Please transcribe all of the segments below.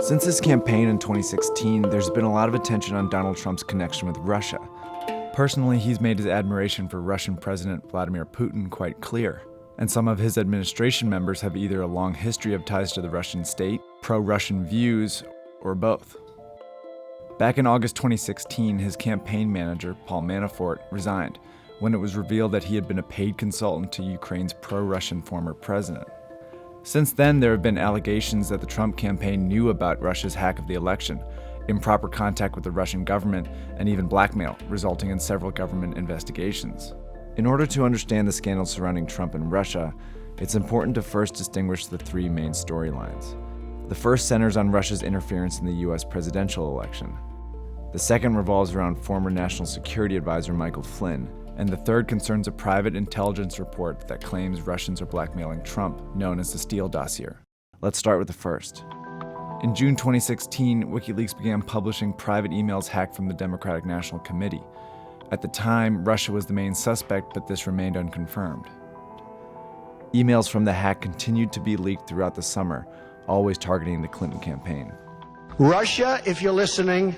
Since his campaign in 2016, there's been a lot of attention on Donald Trump's connection with Russia. Personally, he's made his admiration for Russian President Vladimir Putin quite clear, and some of his administration members have either a long history of ties to the Russian state, pro-Russian views, or both. Back in August 2016, his campaign manager, Paul Manafort, resigned when it was revealed that he had been a paid consultant to Ukraine's pro-Russian former president. Since then, there have been allegations that the Trump campaign knew about Russia's hack of the election, improper contact with the Russian government, and even blackmail, resulting in several government investigations. In order to understand the scandals surrounding Trump and Russia, it's important to first distinguish the three main storylines. The first centers on Russia's interference in the US presidential election. The second revolves around former National Security Advisor Michael Flynn, and the third concerns a private intelligence report that claims Russians are blackmailing Trump, known as the Steele dossier. Let's start with the first. In June 2016, WikiLeaks began publishing private emails hacked from the Democratic National Committee. At the time, Russia was the main suspect, but this remained unconfirmed. Emails from the hack continued to be leaked throughout the summer, always targeting the Clinton campaign. Russia, if you're listening,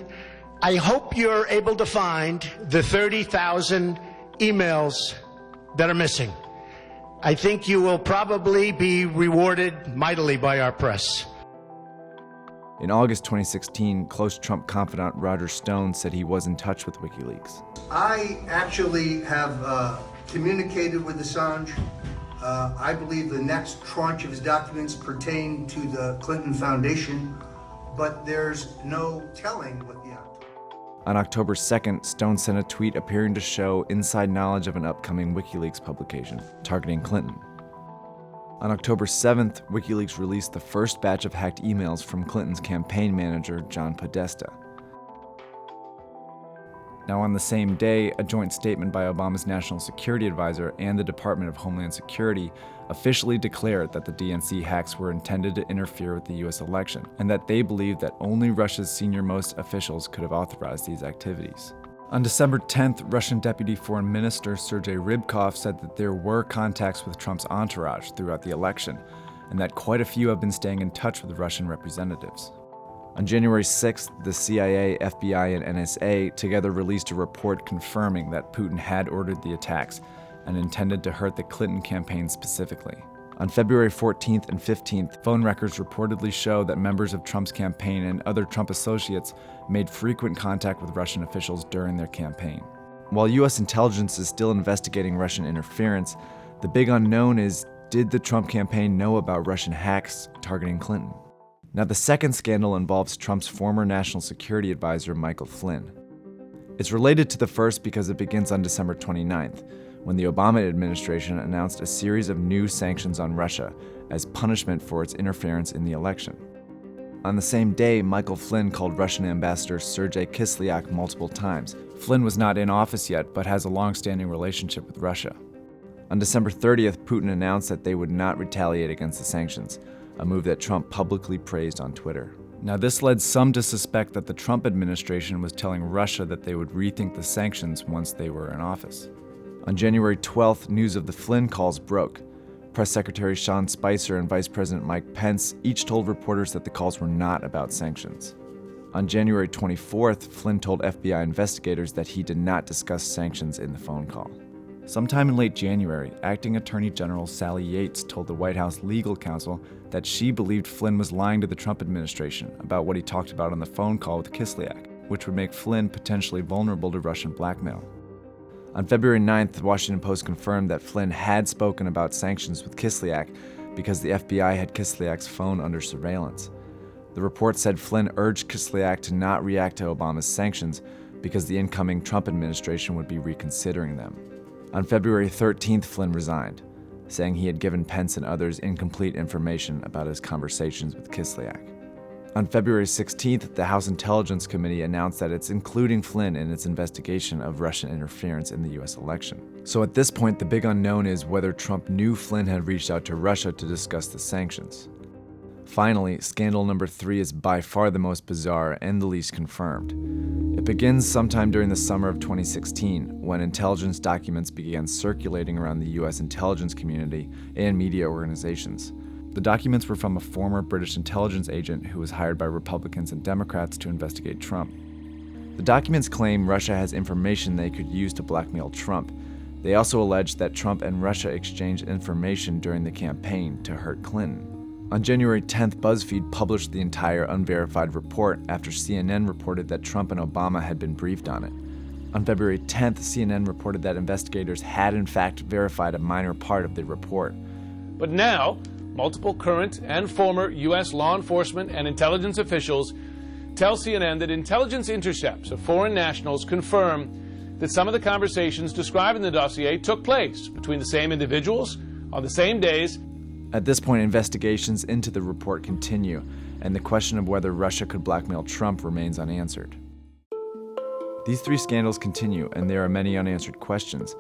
I hope you're able to find the 30,000 emails that are missing. I think you will probably be rewarded mightily by our press. In August 2016, close Trump confidant Roger Stone said he was in touch with WikiLeaks. I actually have communicated with Assange. I believe the next tranche of his documents pertain to the Clinton Foundation, but there's no telling what the outcome. On October 2nd, Stone sent a tweet appearing to show inside knowledge of an upcoming WikiLeaks publication targeting Clinton. On October 7th, WikiLeaks released the first batch of hacked emails from Clinton's campaign manager, John Podesta. Now, on the same day, a joint statement by Obama's National Security Advisor and the Department of Homeland Security officially declared that the DNC hacks were intended to interfere with the US election, and that they believed that only Russia's senior-most officials could have authorized these activities. On December 10th, Russian Deputy Foreign Minister Sergei Rybkov said that there were contacts with Trump's entourage throughout the election, and that quite a few have been staying in touch with Russian representatives. On January 6th, the CIA, FBI, and NSA together released a report confirming that Putin had ordered the attacks and intended to hurt the Clinton campaign specifically. On February 14th and 15th, phone records reportedly show that members of Trump's campaign and other Trump associates made frequent contact with Russian officials during their campaign. While US intelligence is still investigating Russian interference, the big unknown is, did the Trump campaign know about Russian hacks targeting Clinton? Now, the second scandal involves Trump's former National Security Advisor, Michael Flynn. It's related to the first because it begins on December 29th, when the Obama administration announced a series of new sanctions on Russia as punishment for its interference in the election. On the same day, Michael Flynn called Russian Ambassador Sergei Kislyak multiple times. Flynn was not in office yet, but has a long-standing relationship with Russia. On December 30th, Putin announced that they would not retaliate against the sanctions, a move that Trump publicly praised on Twitter. Now, this led some to suspect that the Trump administration was telling Russia that they would rethink the sanctions once they were in office. On January 12th, news of the Flynn calls broke. Press Secretary Sean Spicer and Vice President Mike Pence each told reporters that the calls were not about sanctions. On January 24th, Flynn told FBI investigators that he did not discuss sanctions in the phone call. Sometime in late January, Acting Attorney General Sally Yates told the White House legal counsel that she believed Flynn was lying to the Trump administration about what he talked about on the phone call with Kislyak, which would make Flynn potentially vulnerable to Russian blackmail. On February 9th, the Washington Post confirmed that Flynn had spoken about sanctions with Kislyak because the FBI had Kislyak's phone under surveillance. The report said Flynn urged Kislyak to not react to Obama's sanctions because the incoming Trump administration would be reconsidering them. On February 13th, Flynn resigned, saying he had given Pence and others incomplete information about his conversations with Kislyak. On February 16th, the House Intelligence Committee announced that it's including Flynn in its investigation of Russian interference in the US election. So at this point, the big unknown is whether Trump knew Flynn had reached out to Russia to discuss the sanctions. Finally, scandal number 3 is by far the most bizarre and the least confirmed. It begins sometime during the summer of 2016, when intelligence documents began circulating around the US intelligence community and media organizations. The documents were from a former British intelligence agent who was hired by Republicans and Democrats to investigate Trump. The documents claim Russia has information they could use to blackmail Trump. They also allege that Trump and Russia exchanged information during the campaign to hurt Clinton. On January 10th, BuzzFeed published the entire unverified report after CNN reported that Trump and Obama had been briefed on it. On February 10th, CNN reported that investigators had in fact verified a minor part of the report. But now, multiple current and former U.S. law enforcement and intelligence officials tell CNN that intelligence intercepts of foreign nationals confirm that some of the conversations described in the dossier took place between the same individuals on the same days. At this point, investigations into the report continue, and the question of whether Russia could blackmail Trump remains unanswered. These three scandals continue, and there are many unanswered questions.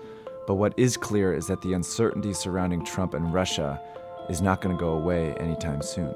But what is clear is that the uncertainty surrounding Trump and Russia is not going to go away anytime soon.